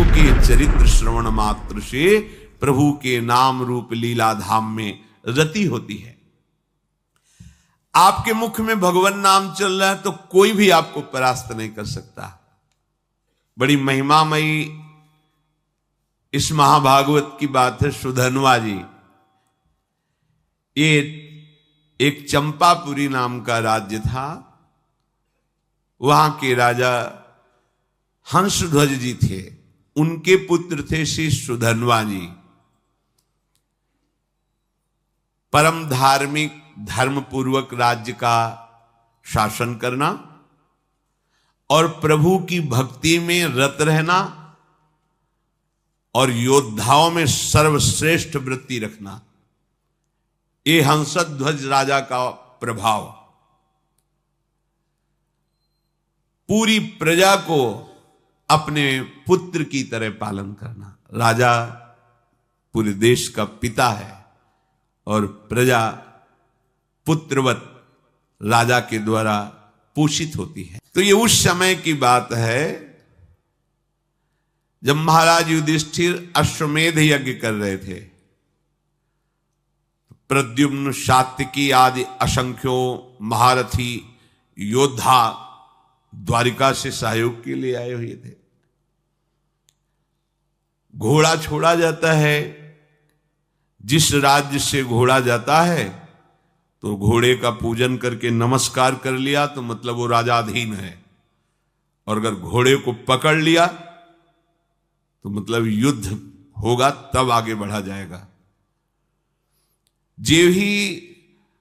प्रभु के चरित्र श्रवण मात्र से प्रभु के नाम रूप लीला धाम में रति होती है। आपके मुख में भगवान नाम चल रहा है तो कोई भी आपको परास्त नहीं कर सकता। बड़ी महिमामयी इस महाभागवत की बात है। सुधन्वा जी, ये एक चंपापुरी नाम का राज्य था। वहां के राजा हंसध्वज जी थे, उनके पुत्र थे श्री सुधन्वा जी। परम धार्मिक धर्मपूर्वक राज्य का शासन करना और प्रभु की भक्ति में रत रहना और योद्धाओं में सर्वश्रेष्ठ वृत्ति रखना, ये हंसध्वज राजा का प्रभाव। पूरी प्रजा को अपने पुत्र की तरह पालन करना। राजा पूरे देश का पिता है और प्रजा पुत्रवत राजा के द्वारा पोषित होती है। तो ये उस समय की बात है जब महाराज युधिष्ठिर अश्वमेध यज्ञ कर रहे थे। प्रद्युम्न, सात्यकी आदि असंख्यों महारथी योद्धा द्वारिका से सहयोग के लिए आए हुए थे। घोड़ा छोड़ा जाता है, जिस राज्य से घोड़ा जाता है तो घोड़े का पूजन करके नमस्कार कर लिया तो मतलब वो राजाधीन है, और अगर घोड़े को पकड़ लिया तो मतलब युद्ध होगा, तब आगे बढ़ा जाएगा। जे ही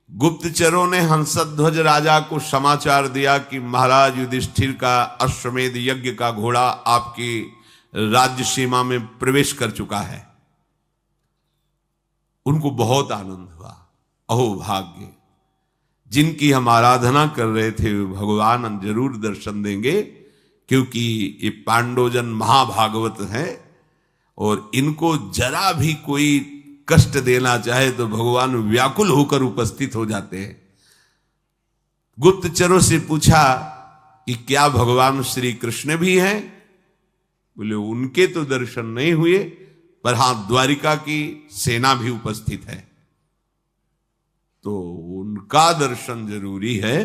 गुप्तचरों ने हंसध्वज राजा को समाचार दिया कि महाराज युधिष्ठिर का अश्वमेध यज्ञ का घोड़ा आपकी राज्य सीमा में प्रवेश कर चुका है, उनको बहुत आनंद हुआ। अहो भाग्य, जिनकी हम आराधना कर रहे थे भगवान जरूर दर्शन देंगे, क्योंकि ये पांडवजन महाभागवत हैं और इनको जरा भी कोई कष्ट देना चाहे तो भगवान व्याकुल होकर उपस्थित हो जाते हैं। गुप्तचरों से पूछा कि क्या भगवान श्री कृष्ण भी हैं? बोले उनके तो दर्शन नहीं हुए, पर हां द्वारिका की सेना भी उपस्थित है, तो उनका दर्शन जरूरी है।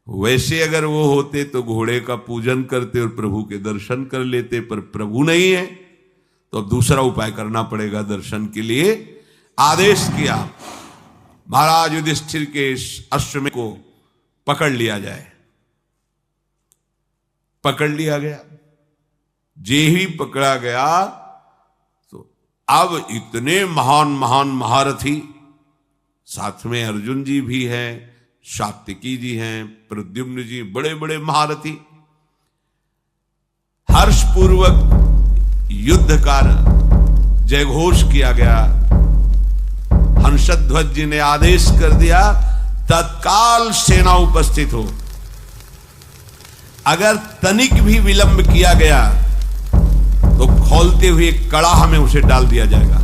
वैसे अगर वो होते तो घोड़े का पूजन करते और प्रभु के दर्शन कर लेते, पर प्रभु नहीं है तो अब दूसरा उपाय करना पड़ेगा दर्शन के लिए। आदेश किया महाराज युधिष्ठिर के अश्वमेध को पकड़ लिया जाए। पकड़ लिया गया। जे ही पकड़ा गया तो अब इतने महान महान महारथी, साथ में अर्जुन जी भी हैं, सात्यकी जी हैं, प्रद्युम्न जी, बड़े बड़े महारथी। हर्षपूर्वक युद्ध का जयघोष किया गया। हंसध्वज जी ने आदेश कर दिया तत्काल सेना उपस्थित हो। अगर तनिक भी विलंब किया गया तो खौलते हुए कड़ाह में उसे डाल दिया जाएगा।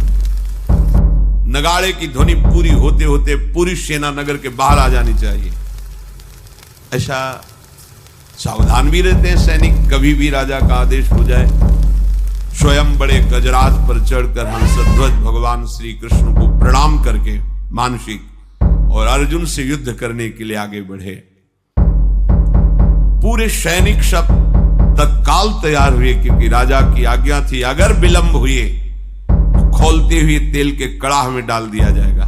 नगाड़े की ध्वनि पूरी होते होते पूरी सेना नगर के बाहर आ जानी चाहिए। ऐसा सावधान भी रहते हैं सैनिक, कभी भी राजा का आदेश हो जाए। स्वयं बड़े गजराज पर चढ़कर हंसध्वज भगवान श्री कृष्ण को प्रणाम करके मानसिक और अर्जुन से युद्ध करने के लिए आगे बढ़े। पूरे सैनिक सब तत्काल तैयार हुए, क्योंकि राजा की आज्ञा थी अगर विलंब हुए तो खौलते हुए तेल के कड़ाह में डाल दिया जाएगा।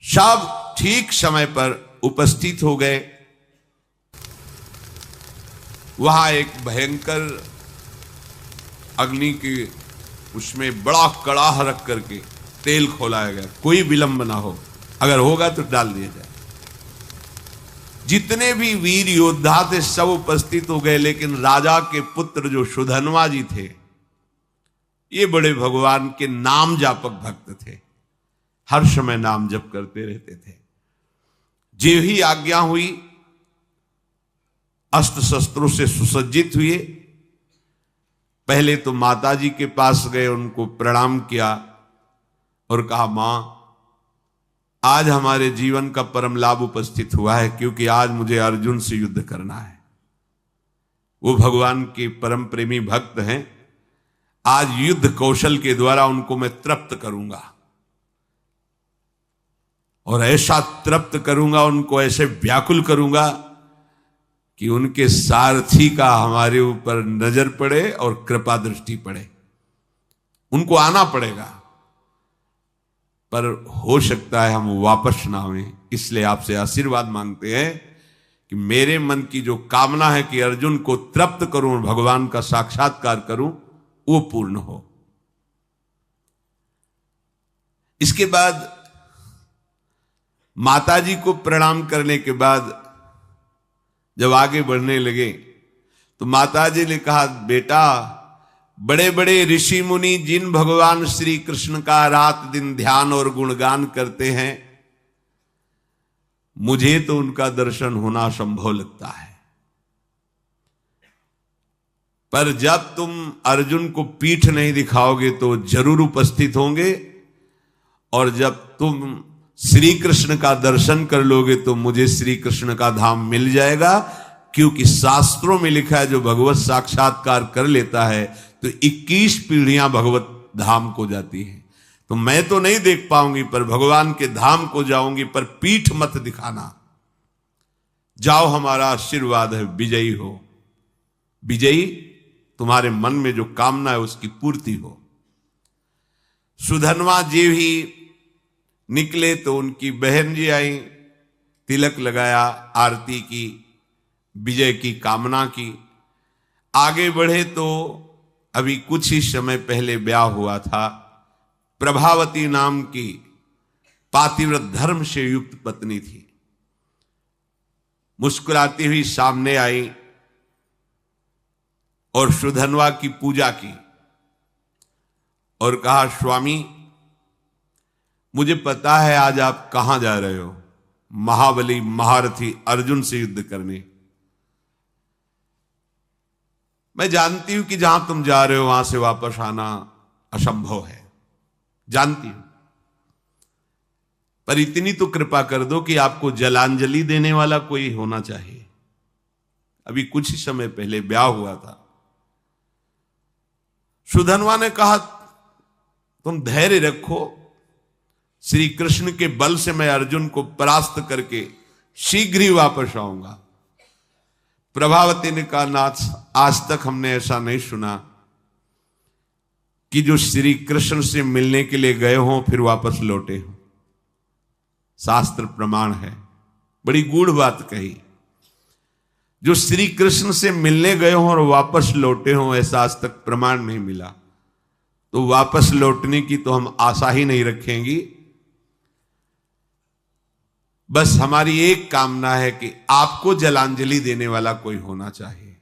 सब ठीक समय पर उपस्थित हो गए। वहां एक भयंकर अग्नि की उसमें बड़ा कड़ाह रख करके तेल खोलाया गया, कोई विलंब ना हो, अगर होगा तो डाल दिया जाए। जितने भी वीर योद्धा थे सब उपस्थित हो गए, लेकिन राजा के पुत्र जो सुधन्वा जी थे, ये बड़े भगवान के नाम जापक भक्त थे, हर समय नाम जप करते रहते थे। जो ही आज्ञा हुई अस्त्र शस्त्रों से सुसज्जित हुए। पहले तो माता जी के पास गए, उनको प्रणाम किया और कहा मां, आज हमारे जीवन का परम लाभ उपस्थित हुआ है, क्योंकि आज मुझे अर्जुन से युद्ध करना है। वो भगवान के परम प्रेमी भक्त हैं। आज युद्ध कौशल के द्वारा उनको मैं तृप्त करूंगा, और ऐसा तृप्त करूंगा, उनको ऐसे व्याकुल करूंगा कि उनके सारथी का हमारे ऊपर नजर पड़े और कृपा दृष्टि पड़े। उनको आना पड़ेगा, पर हो सकता है हम वापस ना आए। इसलिए आपसे आशीर्वाद मांगते हैं कि मेरे मन की जो कामना है कि अर्जुन को तृप्त करूं और भगवान का साक्षात्कार करूं, वो पूर्ण हो। इसके बाद माताजी को प्रणाम करने के बाद जब आगे बढ़ने लगे तो माताजी ने कहा, बेटा, बड़े बड़े ऋषि मुनि जिन भगवान श्री कृष्ण का रात दिन ध्यान और गुणगान करते हैं, मुझे तो उनका दर्शन होना असंभव लगता है। पर जब तुम अर्जुन को पीठ नहीं दिखाओगे तो जरूर उपस्थित होंगे, और जब तुम श्री कृष्ण का दर्शन कर लोगे तो मुझे श्री कृष्ण का धाम मिल जाएगा। क्योंकि शास्त्रों में लिखा है, जो भगवत साक्षात्कार कर लेता है तो 21 पीढ़ियां भगवत धाम को जाती है। तो मैं तो नहीं देख पाऊंगी, पर भगवान के धाम को जाऊंगी, पर पीठ मत दिखाना। जाओ, हमारा आशीर्वाद है, विजयी हो। विजयी, तुम्हारे मन में जो कामना है उसकी पूर्ति हो। सुधनवा जी भी निकले तो उनकी बहन जी आई, तिलक लगाया, आरती की, विजय की कामना की। आगे बढ़े तो अभी कुछ ही समय पहले ब्याह हुआ था। प्रभावती नाम की पातिव्रत धर्म से युक्त पत्नी थी। मुस्कुराती हुई सामने आई और सुधनवा की पूजा की और कहा, स्वामी, मुझे पता है आज आप कहां जा रहे हो, महाबली महारथी अर्जुन से युद्ध करने। मैं जानती हूं कि जहां तुम जा रहे हो वहां से वापस आना असंभव है, जानती हूं, पर इतनी तो कृपा कर दो कि आपको जलांजलि देने वाला कोई होना चाहिए। अभी कुछ ही समय पहले ब्याह हुआ था। सुधनवा ने कहा, तुम धैर्य रखो, श्री कृष्ण के बल से मैं अर्जुन को परास्त करके शीघ्र ही वापस आऊंगा। प्रभावती ने कहा, नाथ, आज तक हमने ऐसा नहीं सुना कि जो श्री कृष्ण से मिलने के लिए गए हों फिर वापस लौटे हों। शास्त्र प्रमाण है, बड़ी गूढ़ बात कही। जो श्री कृष्ण से मिलने गए हों और वापस लौटे हों, ऐसा आज तक प्रमाण नहीं मिला। तो वापस लौटने की तो हम आशा ही नहीं रखेंगी। बस हमारी एक कामना है कि आपको जलांजलि देने वाला कोई होना चाहिए।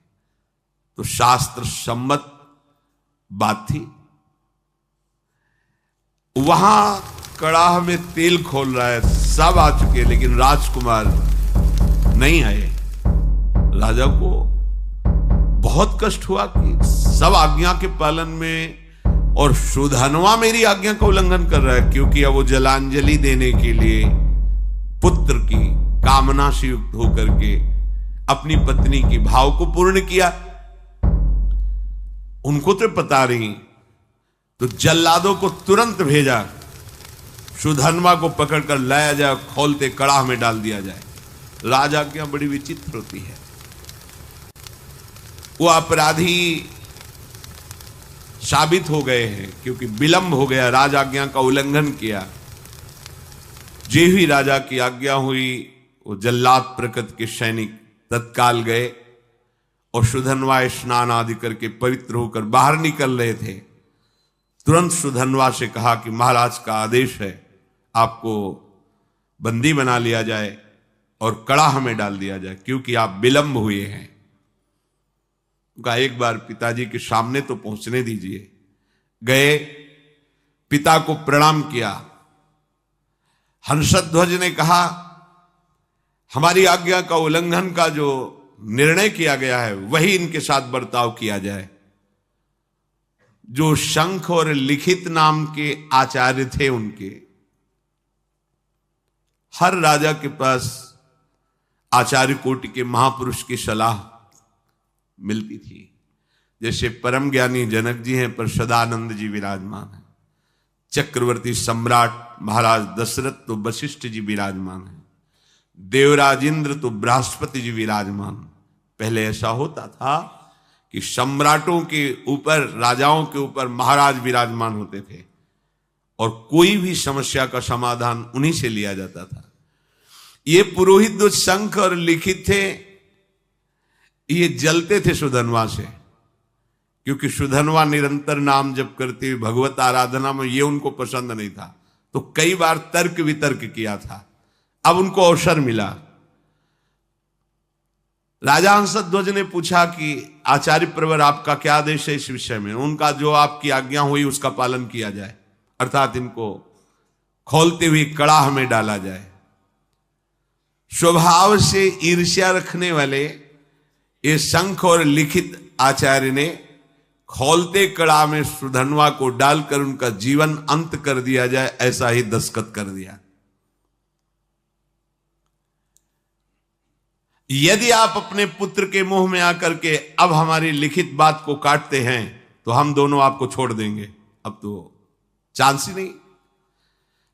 तो शास्त्र सम्मत बात थी। वहां कड़ाह में तेल खोल रहा है, सब आ चुके, लेकिन राजकुमार नहीं आए। राजा को बहुत कष्ट हुआ कि सब आज्ञा के पालन में और सुधनवा मेरी आज्ञा का उल्लंघन कर रहा है, क्योंकि अब वो जलांजलि देने के लिए पुत्र की कामना से युक्त होकर के अपनी पत्नी की भाव को पूर्ण किया। उनको तो पता नहीं, तो जल्लादों को तुरंत भेजा, सुधनवा को पकड़कर लाया जाए, खोलते कड़ाह में डाल दिया जाए। राजा की बड़ी विचित्र होती है। वो अपराधी साबित हो गए हैं क्योंकि विलंब हो गया, राज आज्ञा का उल्लंघन किया। जे ही राजा की आज्ञा हुई, वो जल्लाद प्रकृति के सैनिक तत्काल गए और सुधनवा स्नान आदि करके पवित्र होकर बाहर निकल रहे थे। तुरंत सुधनवा से कहा कि महाराज का आदेश है, आपको बंदी बना लिया जाए और कड़ाह में डाल दिया जाए, क्योंकि आप विलंब हुए हैं। उनका एक बार पिताजी के सामने तो पहुंचने दीजिए। गए, पिता को प्रणाम किया। हंसध्वज ने कहा, हमारी आज्ञा का उल्लंघन का जो निर्णय किया गया है वही इनके साथ बर्ताव किया जाए। जो शंख और लिखित नाम के आचार्य थे, उनके हर राजा के पास आचार्य कोटि के महापुरुष की सलाह मिलती थी। जैसे परम ज्ञानी जनक जी हैं, पर सदानंद जी विराजमान हैं। चक्रवर्ती सम्राट महाराज दशरथ तो वशिष्ठ जी विराजमान हैं। देवराज इंद्र तो बृहस्पति जी विराजमान। पहले ऐसा होता था कि सम्राटों के ऊपर, राजाओं के ऊपर महाराज विराजमान होते थे और कोई भी समस्या का समाधान उन्हीं से लिया जाता था। ये पुरोहित जो शंख और लिखित थे, ये जलते थे सुधनवा से, क्योंकि सुधनवा निरंतर नाम जप करती हुई भगवत आराधना में ये उनको पसंद नहीं था। तो कई बार तर्क वितर्क किया था। अब उनको अवसर मिला। राजा हंसध्वज ने पूछा कि आचार्य प्रवर आपका क्या आदेश है इस विषय में। उनका जो आपकी आज्ञा हुई उसका पालन किया जाए, अर्थात इनको खोलते हुए कड़ाह में डाला जाए। स्वभाव से ईर्ष्या रखने वाले ये शंख और लिखित आचार्य ने खोलते कड़ाह में सुधनवा को डालकर उनका जीवन अंत कर दिया जाए, ऐसा ही दस्तखत कर दिया। यदि आप अपने पुत्र के मुंह में आकर के अब हमारी लिखित बात को काटते हैं तो हम दोनों आपको छोड़ देंगे। अब तो चांस ही नहीं।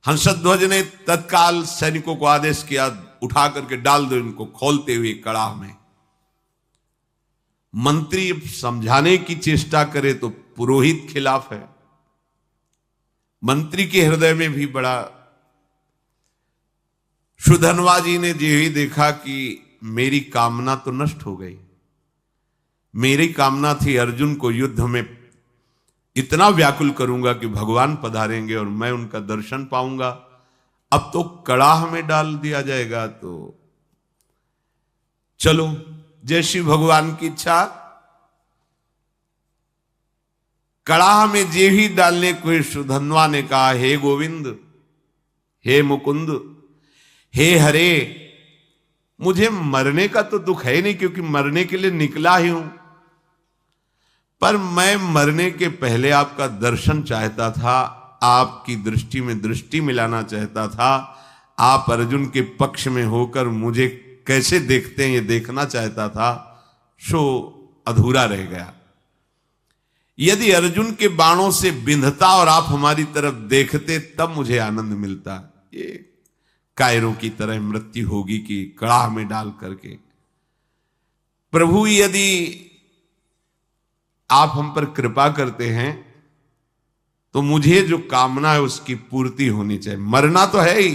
हंसध्वज ने तत्काल सैनिकों को आदेश किया, उठा करके डाल दो इनको खोलते हुए कड़ाह में। मंत्री समझाने की चेष्टा करे तो पुरोहित खिलाफ है। मंत्री के हृदय में भी बड़ा। सुधनवा जी ने जो ही देखा कि मेरी कामना तो नष्ट हो गई। मेरी कामना थी अर्जुन को युद्ध में इतना व्याकुल करूंगा कि भगवान पधारेंगे और मैं उनका दर्शन पाऊंगा। अब तो कड़ाह में डाल दिया जाएगा। तो चलो, जैसी भगवान की इच्छा। कड़ाह में जे ही डालने को सुधनवा ने कहा, हे गोविंद, हे मुकुंद, हे हरे, मुझे मरने का तो दुख है नहीं, क्योंकि मरने के लिए निकला ही हूं, पर मैं मरने के पहले आपका दर्शन चाहता था, आपकी दृष्टि में दृष्टि मिलाना चाहता था। आप अर्जुन के पक्ष में होकर मुझे कैसे देखते हैं ये देखना चाहता था, सो अधूरा रह गया। यदि अर्जुन के बाणों से बिंधता और आप हमारी तरफ देखते तब मुझे आनंद मिलता। ये कायरों की तरह मृत्यु होगी कि कड़ाह में डाल करके। प्रभु, यदि आप हम पर कृपा करते हैं तो मुझे जो कामना है उसकी पूर्ति होनी चाहिए। मरना तो है ही,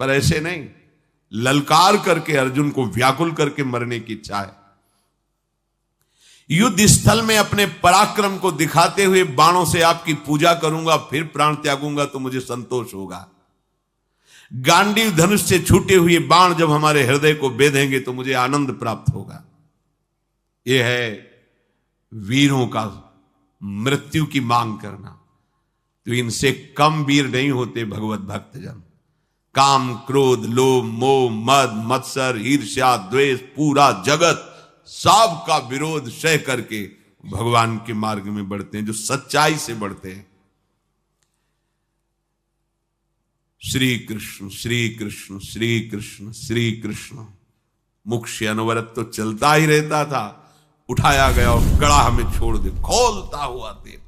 पर ऐसे नहीं, ललकार करके अर्जुन को व्याकुल करके मरने की इच्छा है। युद्ध स्थल में अपने पराक्रम को दिखाते हुए बाणों से आपकी पूजा करूंगा, फिर प्राण त्यागूंगा तो मुझे संतोष होगा। गांडीव धनुष से छूटे हुए बाण जब हमारे हृदय को बेधेंगे तो मुझे आनंद प्राप्त होगा। यह है वीरों का मृत्यु की मांग करना। तो इनसे कम वीर नहीं होते भगवत भक्तजन। काम, क्रोध, लोभ, मोह, मद, मत्सर, ईर्ष्या, द्वेष, पूरा जगत सब का विरोध सह करके भगवान के मार्ग में बढ़ते हैं, जो सच्चाई से बढ़ते हैं। श्री कृष्ण श्री कृष्ण श्री कृष्ण श्री कृष्ण। मुख से अनवरत तो चलता ही रहता था। उठाया गया और कड़ाह में छोड़ दे, खोलता हुआ तेल।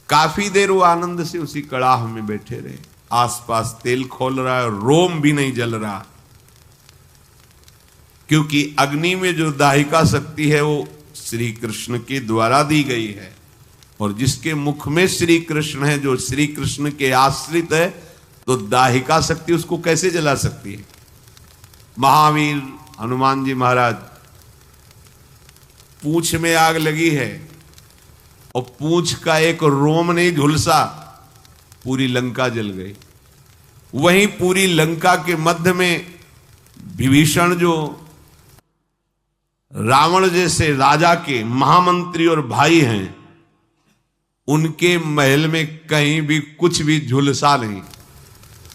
काफी देर वो आनंद से उसी कड़ाह में बैठे रहे। आसपास तेल खोल रहा है, रोम भी नहीं जल रहा, क्योंकि अग्नि में जो दाहिका शक्ति है वो श्री कृष्ण के द्वारा दी गई है। और जिसके मुख में श्री कृष्ण है, जो श्री कृष्ण के आश्रित है, तो दाहिका शक्ति उसको कैसे जला सकती है। महावीर हनुमान जी महाराज, पूंछ में आग लगी है और पूंछ का एक रोम नहीं झुलसा, पूरी लंका जल गई। वहीं पूरी लंका के मध्य में विभीषण, जो रावण जैसे राजा के महामंत्री और भाई हैं, उनके महल में कहीं भी कुछ भी झुलसा नहीं,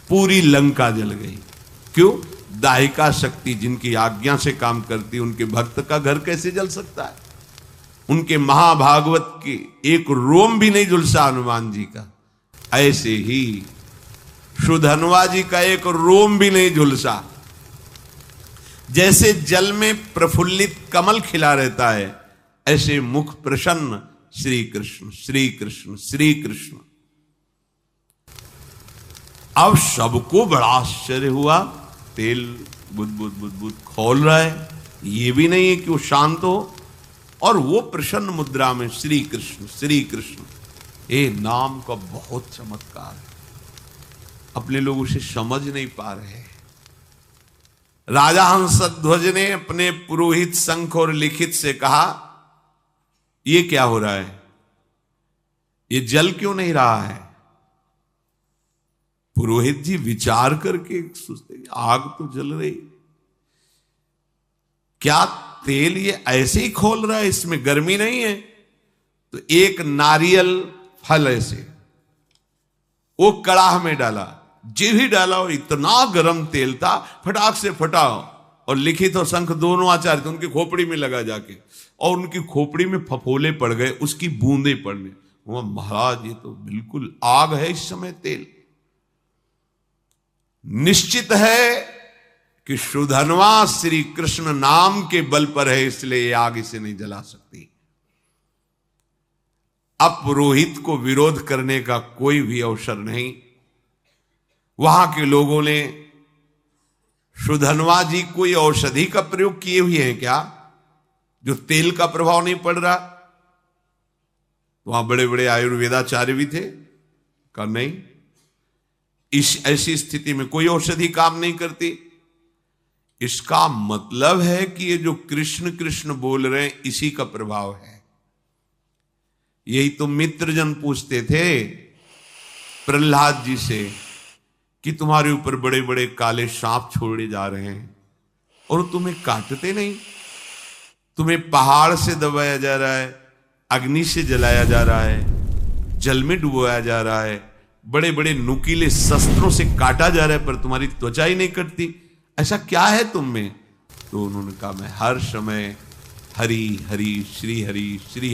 पूरी लंका जल गई। क्यों? दाहिका शक्ति जिनकी आज्ञा से काम करती, उनके भक्त का घर कैसे जल सकता है। उनके महाभागवत की एक रोम भी नहीं झुलसा हनुमान जी का। ऐसे ही सुधनवा जी का एक रोम भी नहीं झुलसा। जैसे जल में प्रफुल्लित कमल खिला रहता है, ऐसे मुख प्रसन्न श्री कृष्ण श्री कृष्ण श्री कृष्ण। अब सबको बड़ा आश्चर्य हुआ, तेल बुद बुद बुद बुद खोल रहा है, ये भी नहीं है कि वो शांत हो, और वो प्रसन्न मुद्रा में श्री कृष्ण श्री कृष्ण। ये नाम का बहुत चमत्कार है, अपने लोग उसे समझ नहीं पा रहे। राजा हंसध्वज ने अपने पुरोहित शंख और लिखित से कहा, ये क्या हो रहा है, ये जल क्यों नहीं रहा है? पुरोहित जी विचार करके सोचते, आग तो जल रही, क्या तेल ये ऐसे ही खोल रहा है, इसमें गर्मी नहीं है? तो एक नारियल फल ऐसे वो कड़ाह में डाला, जो ही डाला और इतना गर्म तेल था, फटाक से फटा, और लिखित और शंख दोनों आचार्य थे, उनकी खोपड़ी में लगा जाके, और उनकी खोपड़ी में फफोले पड़ गए, उसकी बूंदें पड़ने। वो महाराज ये तो बिल्कुल आग है इस समय तेल। निश्चित है कि सुधन्वा श्री कृष्ण नाम के बल पर है, इसलिए ये आग इसे नहीं जला सकती। अब पुरोहित को विरोध करने का कोई भी अवसर नहीं। वहां के लोगों ने सुधन्वा जी कोई औषधि का प्रयोग किए हुए हैं क्या, जो तेल का प्रभाव नहीं पड़ रहा? वहां बड़े बड़े आयुर्वेदाचार्य भी थे, कहा नहीं, इस ऐसी स्थिति में कोई औषधि काम नहीं करती। इसका मतलब है कि ये जो कृष्ण कृष्ण बोल रहे हैं, इसी का प्रभाव है। यही तो मित्रजन पूछते थे प्रहलाद जी से कि तुम्हारे ऊपर बड़े बड़े काले सांप छोड़े जा रहे हैं और तुम्हें काटते नहीं, तुम्हें पहाड़ से दबाया जा रहा है, अग्नि से जलाया जा रहा है, जल में डुबोया जा रहा है, बड़े बड़े नुकीले शस्त्रों से काटा जा रहा है, पर तुम्हारी त्वचा ही नहीं कटती, ऐसा क्या है तुम में? तो उन्होंने कहा, मैं हर समय हरि हरि श्री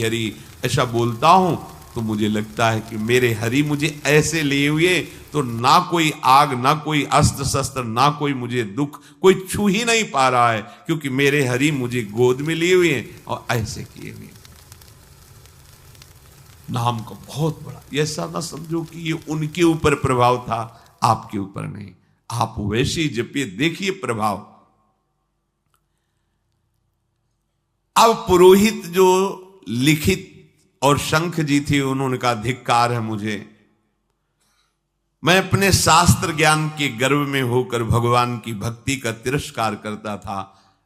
हरि ऐसा बोलता हूं, तो मुझे लगता है कि मेरे हरि मुझे ऐसे लिए हुए, तो ना कोई आग, ना कोई अस्त्र शस्त्र, ना कोई मुझे दुख, कोई छू ही नहीं पा रहा है, क्योंकि मेरे हरि मुझे गोद में लिए हुए हैं और ऐसे किए हुए। नाम का बहुत बड़ा, ऐसा ना समझो कि ये उनके ऊपर प्रभाव था, आपके ऊपर नहीं। आप वैसे ही जपिए, देखिए प्रभाव। अब पुरोहित जो लिखित और शंख जी थी, उन्होंने कहा, धिक्कार है मुझे, मैं अपने शास्त्र ज्ञान के गर्व में होकर भगवान की भक्ति का तिरस्कार करता था,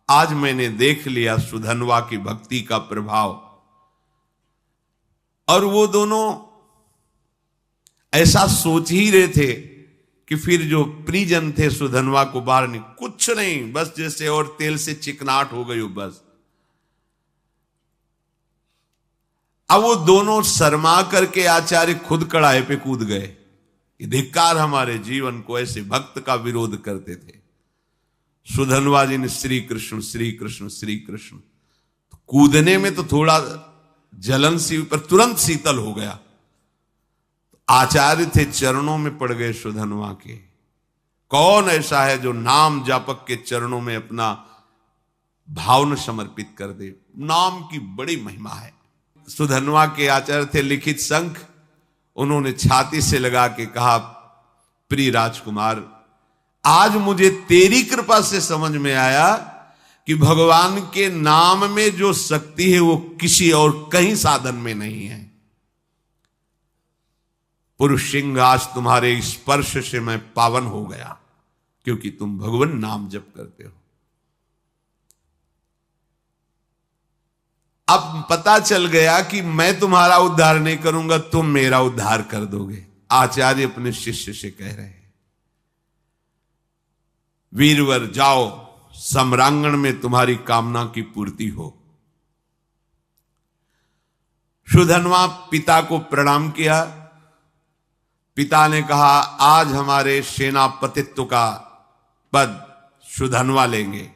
आज मैंने देख लिया सुधन्वा की भक्ति का प्रभाव। और वो दोनों ऐसा सोच ही रहे थे कि फिर जो परिजन थे सुधन्वा को बाहर नहीं, कुछ नहीं, बस जैसे और तेल से चिकनाट हो गई हो बस। अब वो दोनों शर्मा करके आचार्य खुद कड़ाहे पे कूद गए कि धिक्कार, हमारे जीवन को ऐसे भक्त का विरोध करते थे। सुधन्वा जी ने श्री कृष्ण श्री कृष्ण श्री कृष्ण, तो कूदने में तो थोड़ा जलन सी, पर तुरंत शीतल हो गया। आचार्य थे, चरणों में पड़ गए सुधन्वा के। कौन ऐसा है जो नाम जापक के चरणों में अपना भावना समर्पित कर दे? नाम की बड़ी महिमा है। सुधन्वा के आचार्य थे लिखित शंख, उन्होंने छाती से लगा के कहा, प्रिय राजकुमार, आज मुझे तेरी कृपा से समझ में आया कि भगवान के नाम में जो शक्ति है वो किसी और कहीं साधन में नहीं है। पुरुष सिंह, आज तुम्हारे स्पर्श से मैं पावन हो गया, क्योंकि तुम भगवान नाम जप करते हो। अब पता चल गया कि मैं तुम्हारा उद्धार नहीं करूंगा, तुम मेरा उद्धार कर दोगे। आचार्य अपने शिष्य से कह रहे हैं, वीरवर जाओ, सम्रांगण में तुम्हारी कामना की पूर्ति हो। सुधन्वा पिता को प्रणाम किया। पिता ने कहा, आज हमारे सेनापतित्व का पद सुधन्वा लेंगे।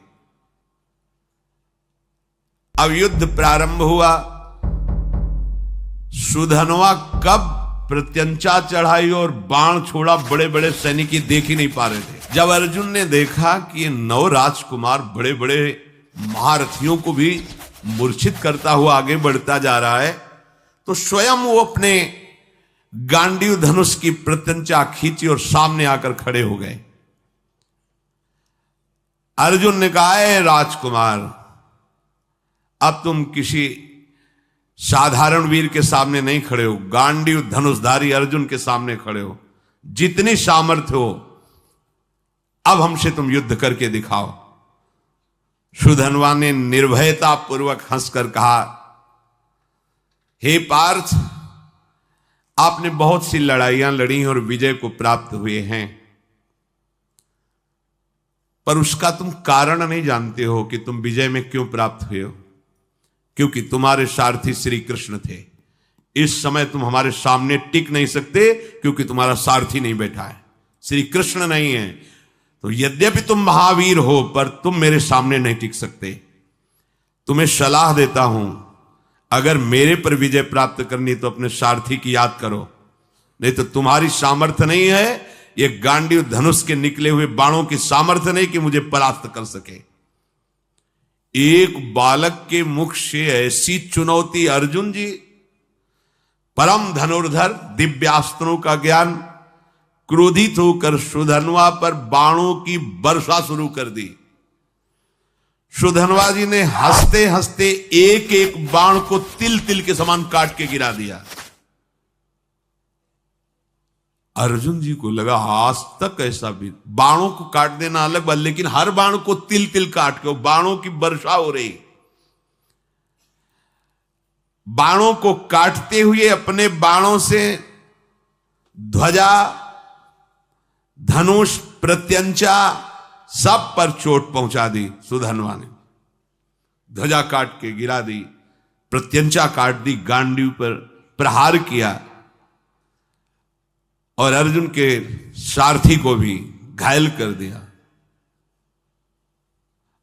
अब युद्ध प्रारंभ हुआ। सुधन्वा कब प्रत्यंचा चढ़ाई और बाण छोड़ा, बड़े बड़े सैनिक देख ही नहीं पा रहे थे। जब अर्जुन ने देखा कि ये 9 राजकुमार बड़े बड़े महारथियों को भी मूर्छित करता हुआ आगे बढ़ता जा रहा है, तो स्वयं वो अपने गांडीव धनुष की प्रत्यंचा खींची और सामने आकर खड़े हो गए। अर्जुन ने कहा, है राजकुमार, अब तुम किसी साधारण वीर के सामने नहीं खड़े हो, गांडीव धनुषधारी अर्जुन के सामने खड़े हो। जितनी सामर्थ्य हो अब हमसे तुम युद्ध करके दिखाओ। सुधन्वा ने निर्भयता पूर्वक हंसकर कहा, हे पार्थ, आपने बहुत सी लड़ाइयां लड़ी और विजय को प्राप्त हुए हैं, पर उसका तुम कारण नहीं जानते हो कि तुम विजय में क्यों प्राप्त हुए हो। क्योंकि तुम्हारे सारथी श्री कृष्ण थे। इस समय तुम हमारे सामने टिक नहीं सकते क्योंकि तुम्हारा सारथी नहीं बैठा है, श्री कृष्ण नहीं है। तो यद्यपि तुम महावीर हो पर तुम मेरे सामने नहीं टिक सकते। तुम्हें सलाह देता हूं, अगर मेरे पर विजय प्राप्त करनी तो अपने सारथी की याद करो, नहीं तो तुम्हारी सामर्थ्य नहीं है, ये गांडीव धनुष के निकले हुए बाणों की सामर्थ्य नहीं कि मुझे परास्त कर सके। एक बालक के मुख से ऐसी चुनौती, अर्जुन जी परम धनुर्धर, दिव्यास्त्रों का ज्ञान, क्रोधित होकर सुधन्वा पर बाणों की वर्षा शुरू कर दी। सुधन्वा जी ने हंसते हंसते एक एक बाण को तिल तिल के समान काट के गिरा दिया। अर्जुन जी को लगा आज तक ऐसा भी, बाणों को काट देना अलग बात, लेकिन हर बाण को तिल तिल काट के बाणों की वर्षा हो रही। बाणों को काटते हुए अपने बाणों से ध्वजा, धनुष, प्रत्यंचा सब पर चोट पहुंचा दी। सुधन्वा ने ध्वजा काट के गिरा दी, प्रत्यंचा काट दी, गांडीव पर प्रहार किया और अर्जुन के सारथी को भी घायल कर दिया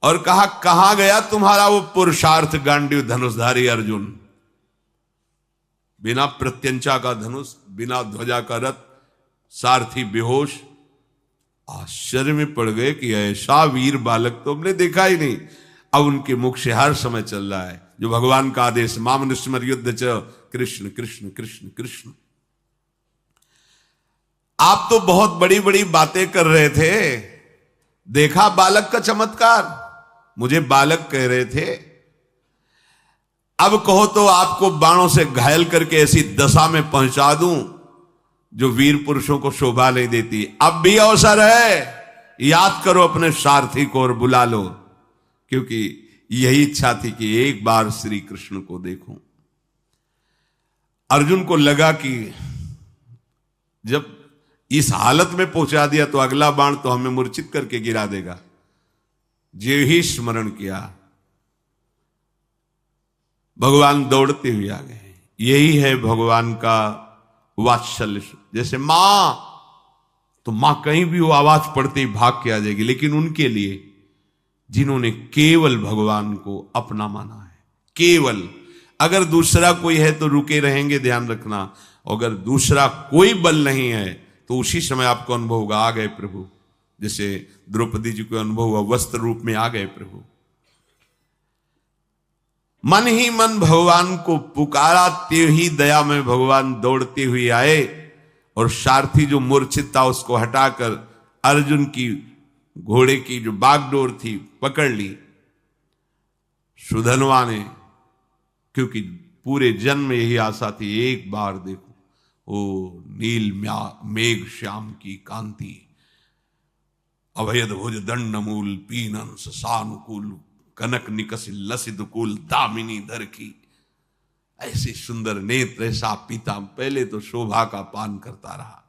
और कहा, कहां गया तुम्हारा वो पुरुषार्थ गांडीव धनुषधारी अर्जुन। बिना प्रत्यंचा का धनुष, बिना ध्वजा का रथ, सारथी बेहोश। आश्चर्य में पड़ गए कि ऐसा वीर बालक तो हमने देखा ही नहीं। अब उनके मुख से हर समय चल रहा है जो भगवान का आदेश, माम निस्मर युद्ध च कृष्ण कृष्ण कृष्ण कृष्ण। आप तो बहुत बड़ी बड़ी बातें कर रहे थे, देखा बालक का चमत्कार, मुझे बालक कह रहे थे, अब कहो तो आपको बाणों से घायल करके ऐसी दशा में पहुंचा दूं जो वीर पुरुषों को शोभा नहीं देती। अब भी अवसर है, याद करो अपने सारथी को और बुला लो, क्योंकि यही इच्छा थी कि एक बार श्री कृष्ण को देखूं। अर्जुन को लगा कि जब इस हालत में पहुंचा दिया तो अगला बाण तो हमें मूर्छित करके गिरा देगा। जो ही स्मरण किया, भगवान दौड़ते हुए आ गए। यही है भगवान का वात्सल्य। जैसे मां, तो मां कहीं भी वो आवाज पड़ते ही भाग के आ जाएगी, लेकिन उनके लिए जिन्होंने केवल भगवान को अपना माना है, केवल, अगर दूसरा कोई है तो रुके रहेंगे, ध्यान रखना। अगर दूसरा कोई बल नहीं है तो उसी समय आपको अनुभव होगा, आ गए प्रभु। जैसे द्रौपदी जी को अनुभव हुआ, वस्त्र रूप में आ गए प्रभु। मन ही मन भगवान को पुकारा, ते ही दया में भगवान दौड़ते हुए आए और सारथी जो मूर्छित था उसको हटाकर अर्जुन की घोड़े की जो बागडोर थी पकड़ ली। सुधन्वा ने, क्योंकि पूरे जन्म में यही आशा थी, एक बार देखो ओ नील मेघ श्याम की कांति, अभयद भुज दंड मूल पीनन सानुकूल, कनक निकस लसित कुल दामिनी धर की। ऐसे सुंदर नेत्र, ऐसा पीता, पहले तो शोभा का पान करता रहा।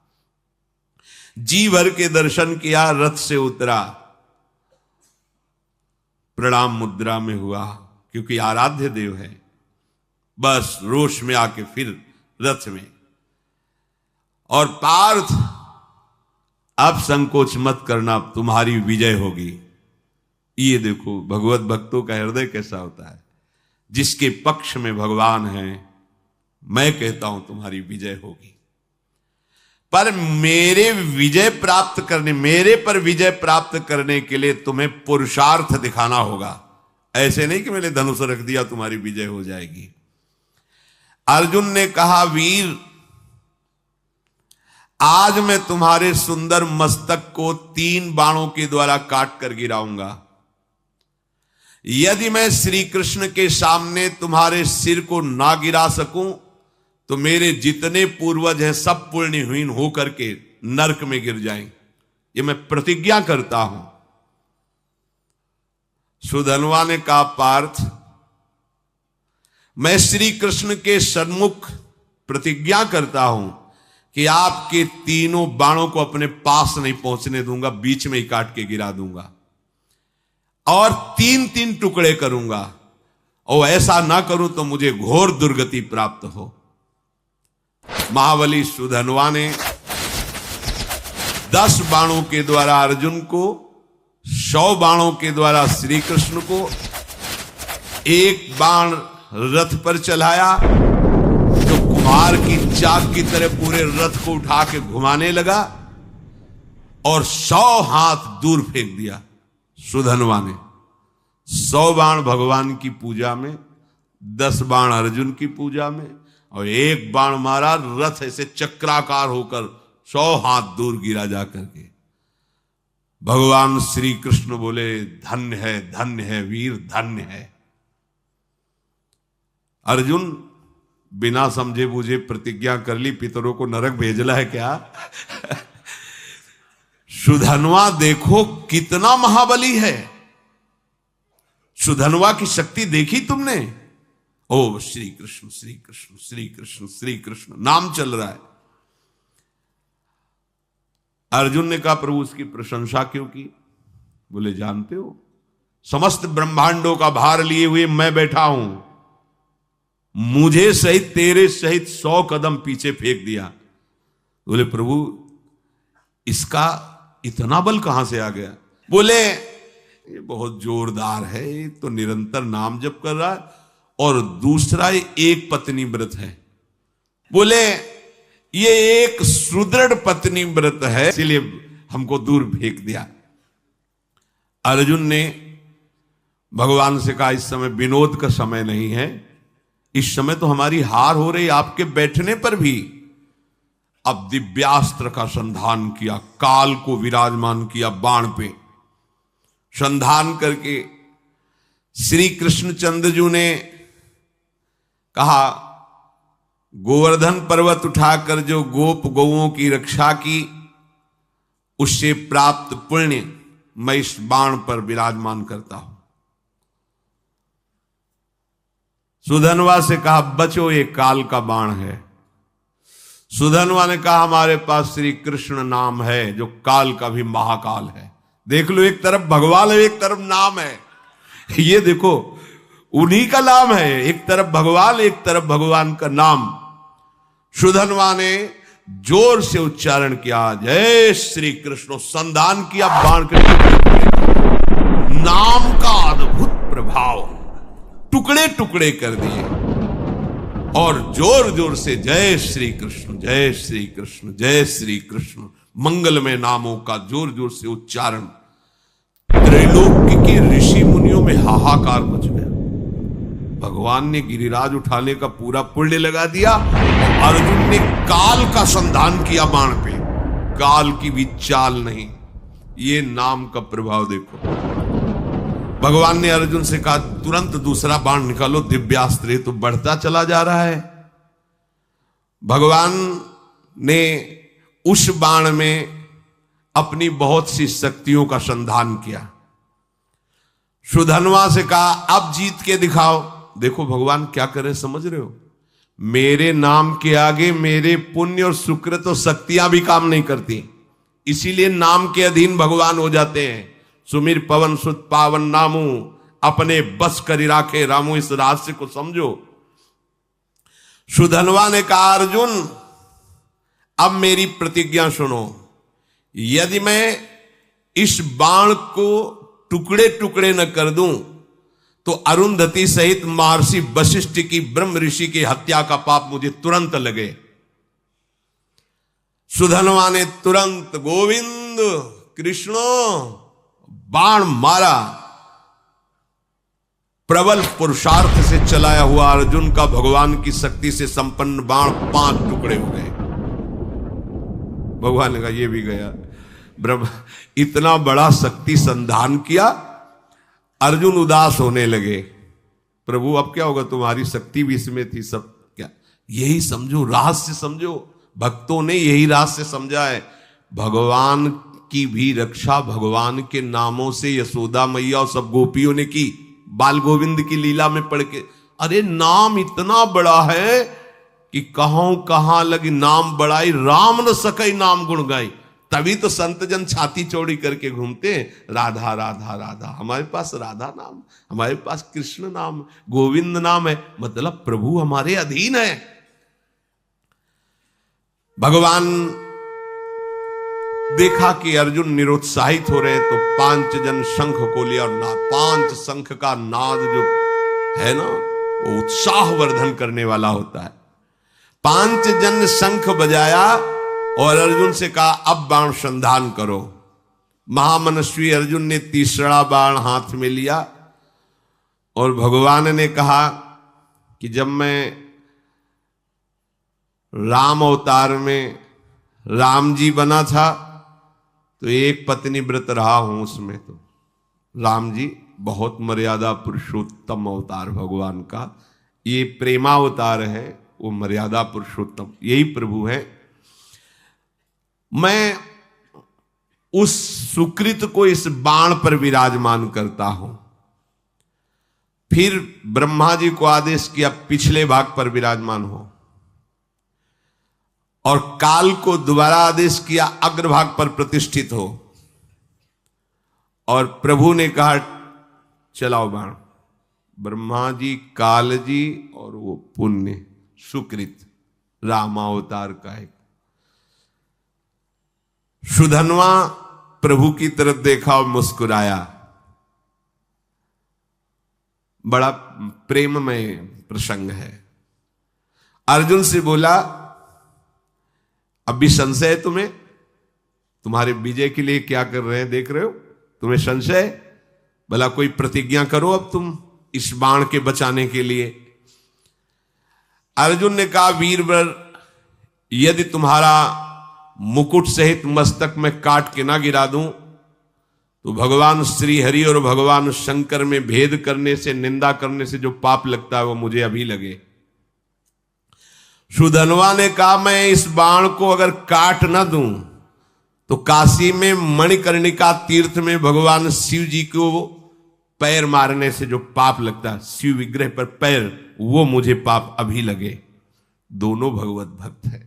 जी भर के दर्शन किया, रथ से उतरा, प्रणाम मुद्रा में हुआ, क्योंकि आराध्य देव है। बस रोष में आके फिर रथ में, और पार्थ अब संकोच मत करना, तुम्हारी विजय होगी। ये देखो भगवत भक्तों का हृदय कैसा होता है। जिसके पक्ष में भगवान है, मैं कहता हूं तुम्हारी विजय होगी। पर मेरे विजय प्राप्त करने, मेरे पर विजय प्राप्त करने के लिए तुम्हें पुरुषार्थ दिखाना होगा। ऐसे नहीं कि मैंने धनुष रख दिया तुम्हारी विजय हो जाएगी। अर्जुन ने कहा, वीर आज मैं तुम्हारे सुंदर मस्तक को 3 बाणों के द्वारा काट कर गिराऊंगा। यदि मैं श्री कृष्ण के सामने तुम्हारे सिर को ना गिरा सकूं तो मेरे जितने पूर्वज हैं सब पुण्यहीन होकर के नरक में गिर जाएं। ये मैं प्रतिज्ञा करता हूं। सुधन्वा ने कहा, पार्थ मैं श्री कृष्ण के सन्मुख प्रतिज्ञा करता हूं कि आपके तीनों बाणों को अपने पास नहीं पहुंचने दूंगा, बीच में ही काट के गिरा दूंगा और 3-3 टुकड़े करूंगा, और ऐसा ना करूं तो मुझे घोर दुर्गति प्राप्त हो। महाबली सुधन्वा ने 10 बाणों के द्वारा अर्जुन को, 100 बाणों के द्वारा श्री कृष्ण को, 1 बाण रथ पर चलाया जो कुम्हार की चाक की तरह पूरे रथ को उठा के घुमाने लगा, और 100 हाथ दूर फेंक दिया सुधन्वा ने। 100 बाण भगवान की पूजा में, 10 बाण अर्जुन की पूजा में, और 1 बाण मारा, रथ ऐसे चक्राकार होकर 100 हाथ दूर गिरा जाकर के। भगवान श्री कृष्ण बोले, धन्य है वीर, धन्य है। अर्जुन बिना समझे बूझे प्रतिज्ञा कर ली, पितरों को नरक भेजना है क्या? सुधन्वा देखो कितना महाबली है। सुधन्वा की शक्ति देखी तुमने? ओ श्री कृष्ण श्री कृष्ण श्री कृष्ण श्री कृष्ण नाम चल रहा है। अर्जुन ने कहा, प्रभु उसकी प्रशंसा क्यों की? बोले, जानते हो समस्त ब्रह्मांडों का भार लिए हुए मैं बैठा हूं, मुझे सहित तेरे सहित 100 कदम पीछे फेंक दिया। बोले, प्रभु इसका इतना बल कहां से आ गया? बोले, ये बहुत जोरदार है, ये तो निरंतर नाम जप कर रहा है, और दूसरा ये एक पत्नी व्रत है। बोले, ये एक सुदृढ़ पत्नी व्रत है, इसलिए हमको दूर फेंक दिया। अर्जुन ने भगवान से कहा, इस समय विनोद का समय नहीं है, इस समय तो हमारी हार हो रही आपके बैठने पर भी। अब दिव्यास्त्र का संधान किया, काल को विराजमान किया बाण पे, संधान करके श्री कृष्णचंद्र ने कहा, गोवर्धन पर्वत उठाकर जो गोप गौओं की रक्षा की, उससे प्राप्त पुण्य मैं इस बाण पर विराजमान करता हूं। सुधन्वा से कहा, बचो ये काल का बाण है। सुधन्वा ने कहा, हमारे पास श्री कृष्ण नाम है जो काल का भी महाकाल है। देख लो, एक तरफ भगवान है, एक तरफ नाम है। ये देखो, उन्हीं का नाम है, एक तरफ भगवान, एक तरफ भगवान का नाम। सुधन्वा ने जोर से उच्चारण किया, जय श्री कृष्ण, संधान किया बाण के नाम का अद्भुत प्रभाव, टुकड़े टुकड़े कर दिए, और जोर जोर से जय श्री कृष्ण जय श्री कृष्ण जय श्री कृष्ण मंगलमय नामों का जोर जोर से उच्चारण। त्रैलोक्य के ऋषि मुनियों में हाहाकार मच गया। भगवान ने गिरिराज उठाने का पूरा पुण्य लगा दिया, और अर्जुन ने काल का संधान किया बाण पे, काल की भी चाल नहीं। ये नाम का प्रभाव देखो। भगवान ने अर्जुन से कहा, तुरंत दूसरा बाण निकालो, दिव्यास्त्र तो बढ़ता चला जा रहा है। भगवान ने उस बाण में अपनी बहुत सी शक्तियों का संधान किया। सुधन्वा से कहा, अब जीत के दिखाओ। देखो भगवान क्या करे, समझ रहे हो? मेरे नाम के आगे मेरे पुण्य और सुकृत और शक्तियां भी काम नहीं करती, इसीलिए नाम के अधीन भगवान हो जाते हैं। सुमिर पवन सुत पावन नामू, अपने बस करी राखे रामू। इस रहस्य को समझो। सुधन्वा ने कहा, अर्जुन अब मेरी प्रतिज्ञा सुनो, यदि मैं इस बाण को टुकड़े टुकड़े न कर दूं तो अरुंधति सहित महर्षि वशिष्ठ की ब्रह्म ऋषि की हत्या का पाप मुझे तुरंत लगे। सुधनवा ने तुरंत गोविंद कृष्णो बाण मारा। प्रबल पुरुषार्थ से चलाया हुआ अर्जुन का भगवान की शक्ति से संपन्न बाण 5 टुकड़े हो गए। भगवान ने कहा ये भी गया। ब्रह्म इतना बड़ा शक्ति संधान किया, अर्जुन उदास होने लगे। प्रभु अब क्या होगा, तुम्हारी शक्ति भी इसमें थी, सब क्या। यही समझो, रहस्य समझो, भक्तों ने यही रहस्य समझा है। भगवान की भी रक्षा भगवान के नामों से यशोदा मैया और सब गोपियों ने की। बाल गोविंद की लीला में पढ़ के, अरे नाम इतना बड़ा है कि कहां लगी नाम बड़ाई, राम न सकई नाम गुण गाई। तभी तो संत जन छाती चौड़ी करके घूमते हैं, राधा राधा राधा। हमारे पास राधा नाम, हमारे पास कृष्ण नाम, गोविंद नाम है, मतलब प्रभु हमारे अधीन है। भगवान देखा कि अर्जुन निरुत्साहित हो रहे, तो 5 जन शंख को लिया और 5 शंख का नाद जो है ना, वो उत्साह वर्धन करने वाला होता है। 5 जन शंख बजाया और अर्जुन से कहा अब बाण संधान करो। महामनस्वी अर्जुन ने तीसरा बाण हाथ में लिया और भगवान ने कहा कि जब मैं राम अवतार में राम जी बना था तो एक पत्नी व्रत रहा हूं, उसमें तो राम जी बहुत मर्यादा पुरुषोत्तम अवतार भगवान का, ये प्रेमावतार है, वो मर्यादा पुरुषोत्तम, यही प्रभु है। मैं उस सुकृत को इस बाण पर विराजमान करता हूं। फिर ब्रह्मा जी को आदेश किया पिछले भाग पर विराजमान हो, और काल को दोबारा आदेश किया अग्रभाग पर प्रतिष्ठित हो। और प्रभु ने कहा चलाओ बाण। ब्रह्मा जी, काल जी और वो पुण्य सुकृत रामावतार का है। सुधनवा प्रभु की तरफ देखा और मुस्कुराया। बड़ा प्रेममय प्रसंग है। अर्जुन से बोला अब भी संशय है तुम्हें, तुम्हारे विजय के लिए क्या कर रहे हैं देख रहे हो, तुम्हें संशय, भला कोई प्रतिज्ञा करो अब तुम इस बाण के बचाने के लिए। अर्जुन ने कहा वीरवर, यदि तुम्हारा मुकुट सहित मस्तक में काट के ना गिरा दूं तो भगवान श्री हरि और भगवान शंकर में भेद करने से, निंदा करने से जो पाप लगता है वो मुझे अभी लगे। सुधनवा ने कहा मैं इस बाण को अगर काट ना दूं तो काशी में मणिकर्णिका तीर्थ में भगवान शिव जी को पैर मारने से जो पाप लगता है, शिव विग्रह पर पैर, वो मुझे पाप अभी लगे। दोनों भगवत भक्त है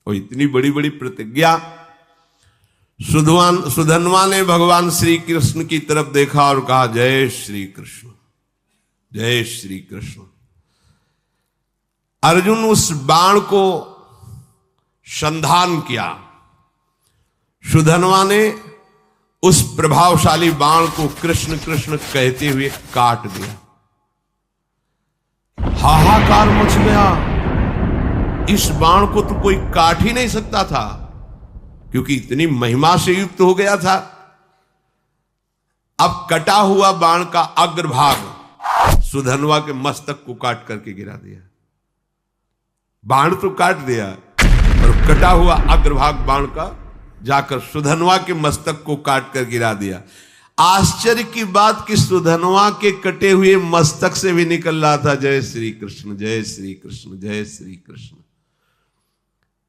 और इतनी बड़ी बड़ी प्रतिज्ञा। सुधनवा ने भगवान श्री कृष्ण की तरफ देखा और कहा जय श्री कृष्ण, जय श्री कृष्ण। अर्जुन उस बाण को संधान किया। सुधनवा ने उस प्रभावशाली बाण को कृष्ण कृष्ण कहते हुए काट दिया। हाहाकार मच गया। इस बाण को तो कोई काट ही नहीं सकता था, क्योंकि इतनी महिमा से युक्त हो गया था। अब कटा हुआ बाण का अग्रभाग सुधनवा के मस्तक को काट करके गिरा दिया। बाण तो काट दिया और कटा हुआ अग्रभाग बाण का जाकर सुधनवा के मस्तक को काट कर गिरा दिया। आश्चर्य की बात कि सुधनवा के कटे हुए मस्तक से भी निकल रहा था जय श्री कृष्ण, जय श्री कृष्ण, जय श्री कृष्ण।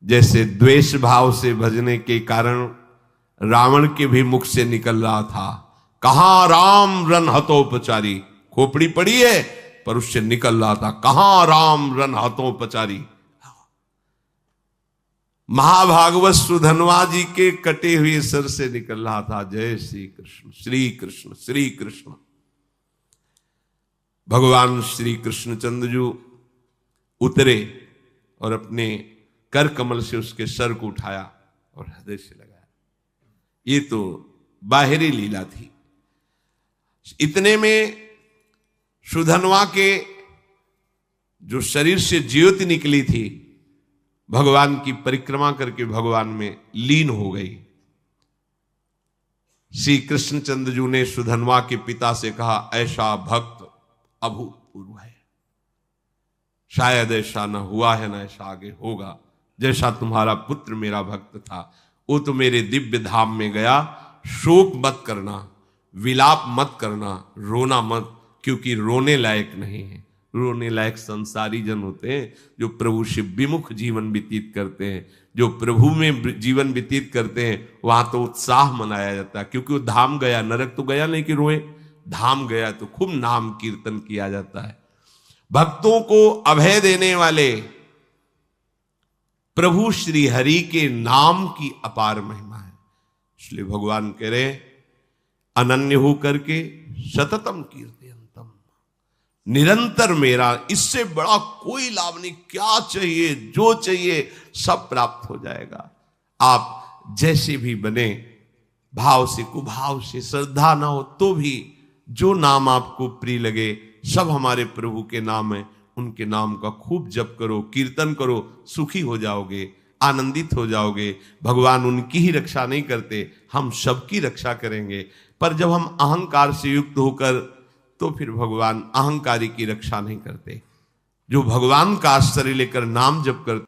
जैसे द्वेष भाव से भजने के कारण रावण के भी मुख से निकल रहा था, कहां राम रन हतोपचारी, खोपड़ी पड़ी है पर उससे निकल रहा था कहां राम रन हतोपचारी। महाभागवत सुधनवा जी के कटे हुए सर से निकल रहा था जय श्री कृष्ण, श्री कृष्ण, श्री कृष्ण। भगवान श्री कृष्णचंद्र जी उतरे और अपने कर कमल से उसके सर को उठाया और हृदय से लगाया। ये तो बाहरी लीला थी। इतने में सुधनवा के जो शरीर से ज्योति निकली थी भगवान की परिक्रमा करके भगवान में लीन हो गई। श्री कृष्णचंद्र जी ने सुधनवा के पिता से कहा, ऐसा भक्त अभूतपूर्व है, शायद ऐसा न हुआ है, न ऐसा आगे होगा। जैसा तुम्हारा पुत्र मेरा भक्त था, वो तो मेरे दिव्य धाम में गया। शोक मत करना, विलाप मत करना, रोना मत, क्योंकि रोने लायक नहीं है। रोने लायक संसारी जन होते हैं जो प्रभु से विमुख जीवन व्यतीत करते हैं। जो प्रभु में जीवन व्यतीत करते हैं वहां तो उत्साह मनाया जाता है, क्योंकि वो धाम गया, नरक तो गया नहीं कि रोए, धाम गया तो खूब नाम कीर्तन किया जाता है। भक्तों को अभय देने वाले प्रभु श्री हरि के नाम की अपार महिमा है। इसलिए भगवान कह रहे, अनन्य हो करके सततम कीर्तयन्तम, निरंतर मेरा, इससे बड़ा कोई लाभ नहीं। क्या चाहिए, जो चाहिए सब प्राप्त हो जाएगा। आप जैसे भी बने, भाव से, कुभाव से, श्रद्धा ना हो तो भी जो नाम आपको प्रिय लगे, सब हमारे प्रभु के नाम है, उनके नाम का खूब जप करो, कीर्तन करो, सुखी हो जाओगे, आनंदित हो जाओगे। भगवान उनकी ही रक्षा नहीं करते, हम सबकी रक्षा करेंगे। पर जब हम अहंकार से युक्त होकर, तो फिर भगवान अहंकारी की रक्षा नहीं करते। जो भगवान का आश्रय लेकर नाम जप करते